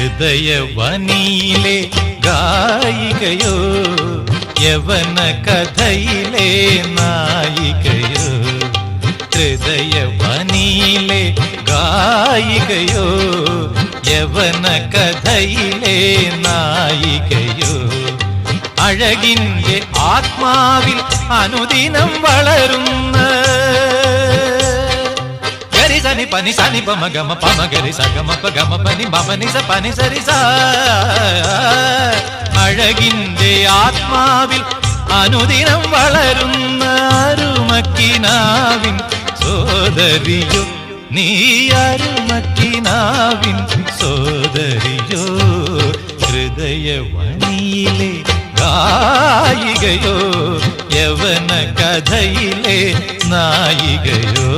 ഹൃദയവനിയിലെ ഗായികയോ യവന കഥയിലെ നായികയോ ഹൃദയവനിയിലെ ഗായികയോ യവന കഥയിലെ നായികയോ അഴകിന്റെ ആത്മാവിൽ അനുദിനം വളരുന്ന ഗരിസനി പനി സനി പമഗമ പമഗരി സഗമ പഗമ പനി മമനി സ പനി സരി സ അഴകിന്റെ ആത്മാവിൽ അനുദിനം വളരുന്ന അരുമക്കിനാവിൻ സോദരിയോ നീ അരുമക്കിനാവിൻ സോദരിയോ ഹൃദയവനിയിലെ ഗായികയോ യവന കഥയിലെ നായികയോ